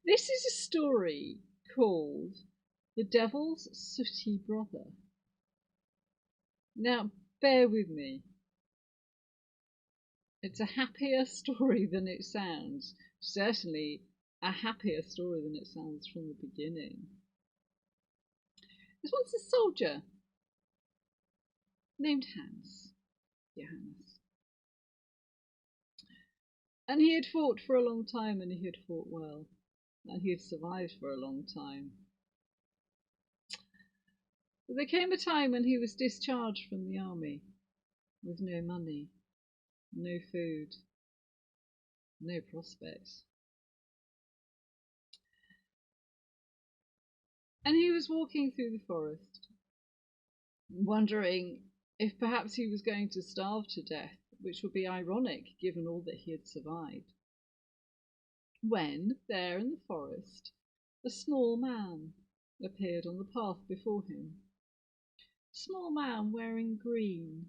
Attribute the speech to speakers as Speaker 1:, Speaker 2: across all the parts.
Speaker 1: This is a story called The Devil's Sooty Brother. Now, bear with me. It's a happier story than it sounds. Certainly a happier story than it sounds from the beginning. There was a soldier named Hans. Johannes. And he had fought for a long time, and he had fought well. And he had survived for a long time. But there came a time when he was discharged from the army with no money, no food, no prospects. And he was walking through the forest, wondering if perhaps he was going to starve to death, which would be ironic given all that he had survived. When, there in the forest, a small man appeared on the path before him. A small man wearing green.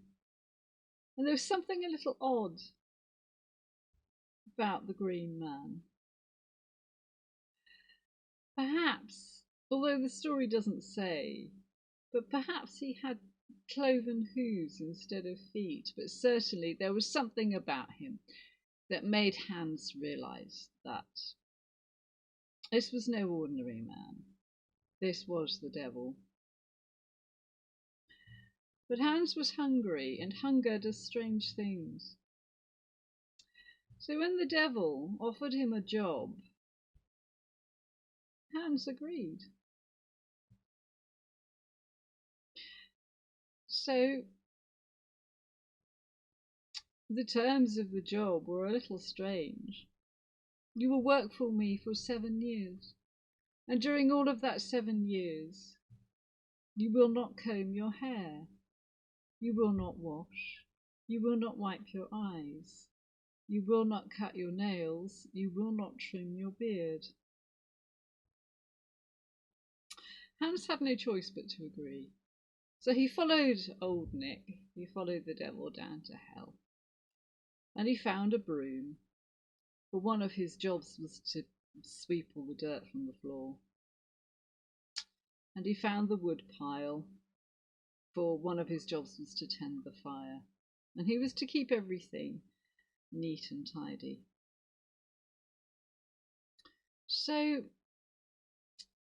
Speaker 1: And there was something a little odd about the green man. Perhaps, although the story doesn't say, but perhaps he had cloven hooves instead of feet, but certainly there was something about him that made Hans realise that this was no ordinary man. This was the devil. But Hans was hungry, and hunger does strange things. So when the devil offered him a job, Hans agreed. So the terms of the job were a little strange. You will work for me for 7 years, and during all of that 7 years, you will not comb your hair, you will not wash, you will not wipe your eyes, you will not cut your nails, you will not trim your beard. Hans had no choice but to agree. So he followed old Nick, he followed the devil down to hell. And he found a broom, for one of his jobs was to sweep all the dirt from the floor. And he found the wood pile, for one of his jobs was to tend the fire. And he was to keep everything neat and tidy. So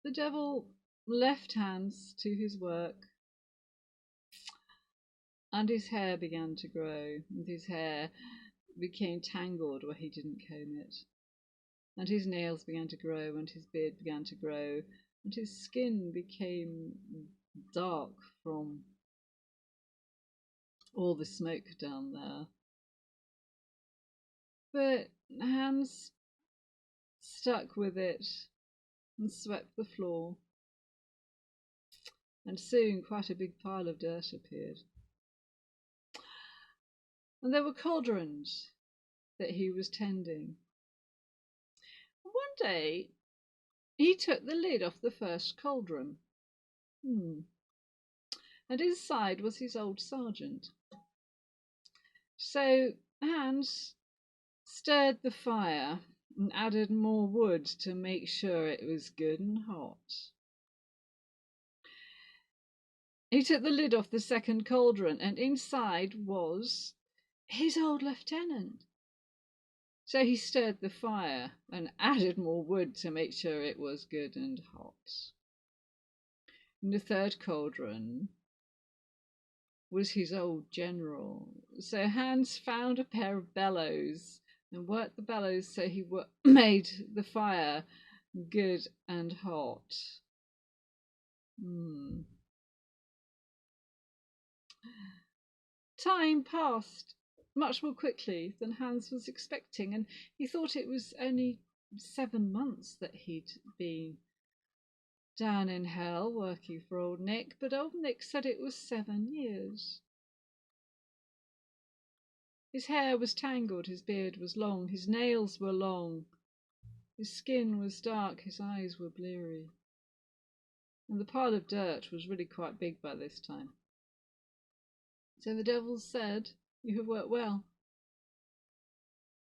Speaker 1: the devil left Hans to his work, and his hair began to grow, and his hair became tangled where he didn't comb it, and his nails began to grow, and his beard began to grow, and his skin became dark from all the smoke down there. But Hans stuck with it and swept the floor, and soon quite a big pile of dirt appeared. And there were cauldrons that he was tending. One day he took the lid off the first cauldron, and inside was his old sergeant. So Hans stirred the fire and added more wood to make sure it was good and hot. He took the lid off the second cauldron, and inside was his old lieutenant. So he stirred the fire and added more wood to make sure it was good and hot. In the third cauldron was his old general. So Hans found a pair of bellows and worked the bellows so he made the fire good and hot. Time passed much more quickly than Hans was expecting, and he thought it was only 7 months that he'd been down in hell working for old Nick, but old Nick said it was 7 years. His hair was tangled, his beard was long, his nails were long, his skin was dark, his eyes were bleary, and the pile of dirt was really quite big by this time. So the devil said, "You have worked well.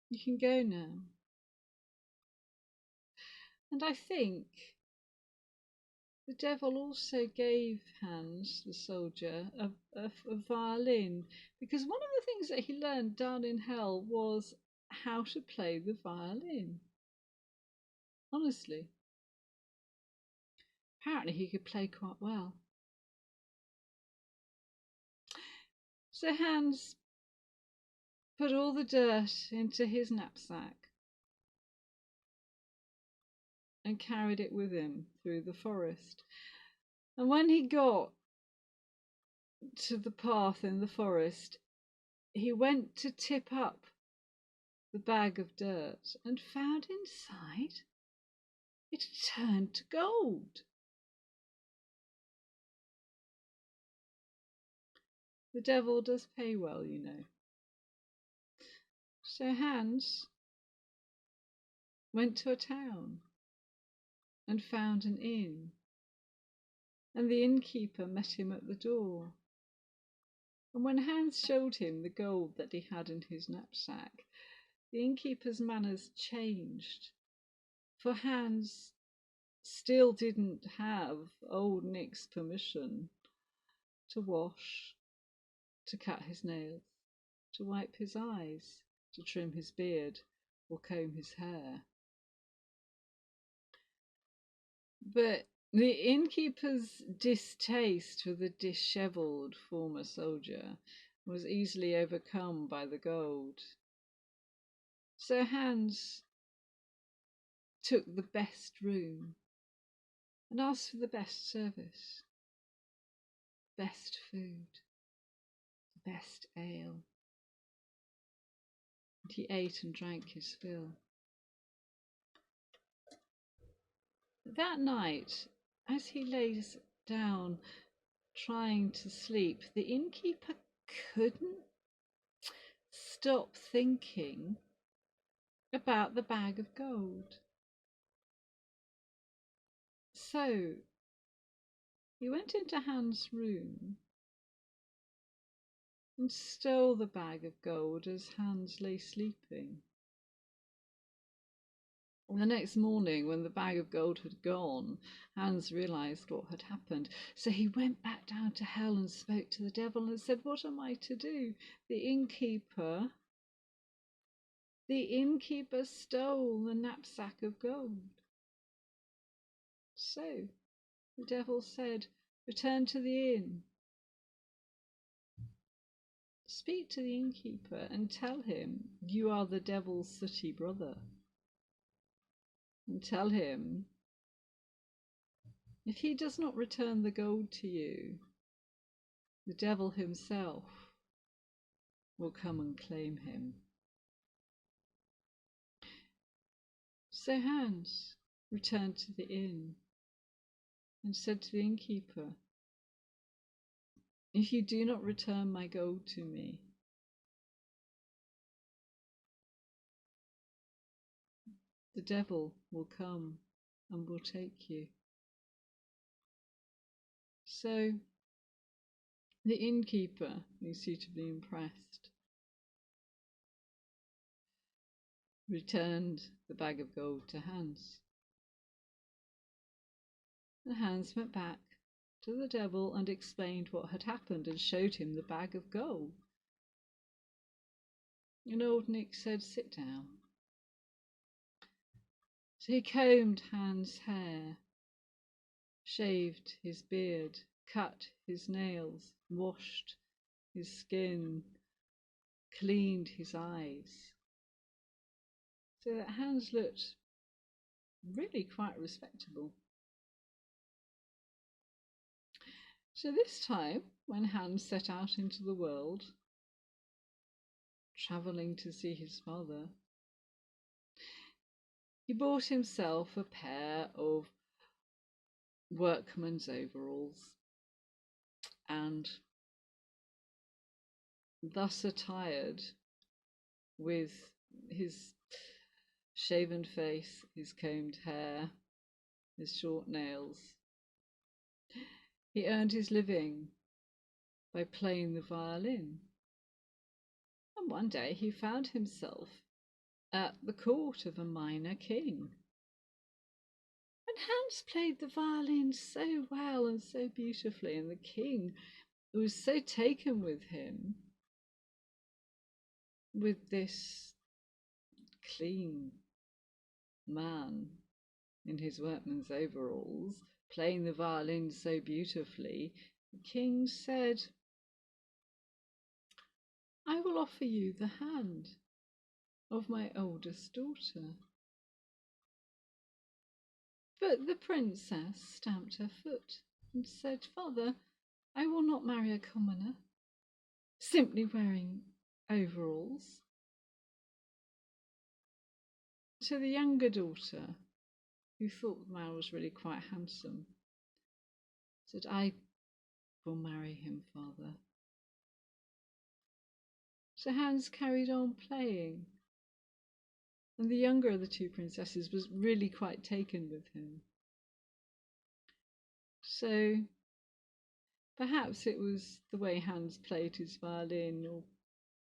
Speaker 1: You can go now." And I think the devil also gave Hans, the soldier, a violin, because one of the things that he learned down in hell was how to play the violin. Honestly. Apparently he could play quite well. So Hans put all the dirt into his knapsack and carried it with him through the forest. And when he got to the path in the forest, he went to tip up the bag of dirt and found inside it had turned to gold. The devil does pay well, you know. So Hans went to a town and found an inn, and the innkeeper met him at the door. And when Hans showed him the gold that he had in his knapsack, the innkeeper's manners changed, for Hans still didn't have old Nick's permission to wash, to cut his nails, to wipe his eyes, to trim his beard, or comb his hair. But the innkeeper's distaste for the dishevelled former soldier was easily overcome by the gold. So Hans took the best room and asked for the best service, best food, the best ale. And he ate and drank his fill. That night, as he lays down trying to sleep, the innkeeper couldn't stop thinking about the bag of gold. So he went into Hans' room and stole the bag of gold as Hans lay sleeping. The next morning, when the bag of gold had gone, Hans realised what had happened. So he went back down to hell and spoke to the devil and said, "What am I to do? The innkeeper stole the knapsack of gold." So the devil said, "Return to the inn. Speak to the innkeeper and tell him you are the devil's sooty brother. And tell him if he does not return the gold to you, the devil himself will come and claim him." So Hans returned to the inn and said to the innkeeper, "If you do not return my gold to me, the devil will come and will take you." So the innkeeper, being suitably impressed, returned the bag of gold to Hans. And Hans went back to the devil and explained what had happened and showed him the bag of gold. And old Nick said, "Sit down." So he combed Hans' hair, shaved his beard, cut his nails, washed his skin, cleaned his eyes, so that Hans looked really quite respectable. So this time, when Hans set out into the world, travelling to see his father, he bought himself a pair of workman's overalls, and thus attired, with his shaven face, his combed hair, his short nails, he earned his living by playing the violin. And one day he found himself at the court of a minor king. And Hans played the violin so well and so beautifully, and the king was so taken with him, with this clean man in his workman's overalls playing the violin so beautifully. The king said, "I will offer you the hand of my oldest daughter." But the princess stamped her foot and said, "Father, I will not marry a commoner, simply wearing overalls." So the younger daughter, who thought the man was really quite handsome, said, "I will marry him, father." So Hans carried on playing, and the younger of the two princesses was really quite taken with him. So perhaps it was the way Hans played his violin, or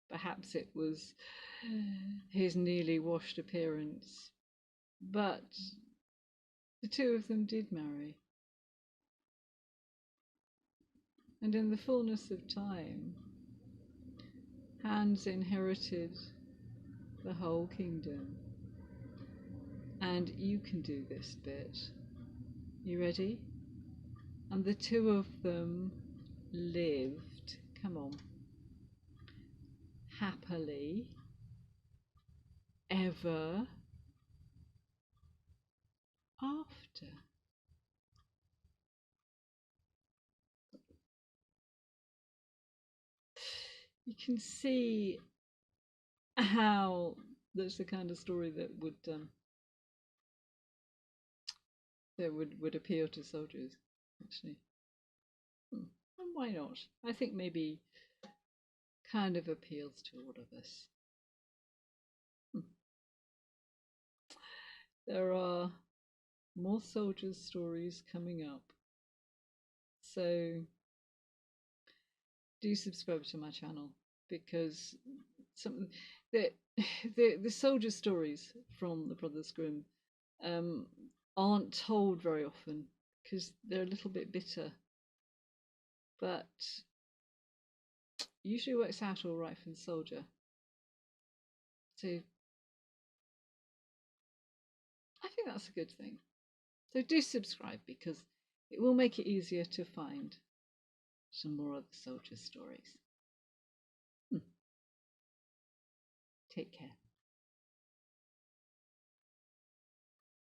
Speaker 1: perhaps it was his nearly washed appearance, but the two of them did marry. And in the fullness of time, Hans inherited the whole kingdom. And you can do this bit. You ready? And the two of them lived, come on, happily ever after. You can see how that's the kind of story that would appeal to soldiers, actually. And why not? I think maybe kind of appeals to all of us. There are more soldiers' stories coming up, so do subscribe to my channel, because some the soldier stories from the Brothers Grimm aren't told very often because they're a little bit bitter, but usually works out all right for the soldier. So I think that's a good thing. So do subscribe, because it will make it easier to find some more other soldier stories. Take care.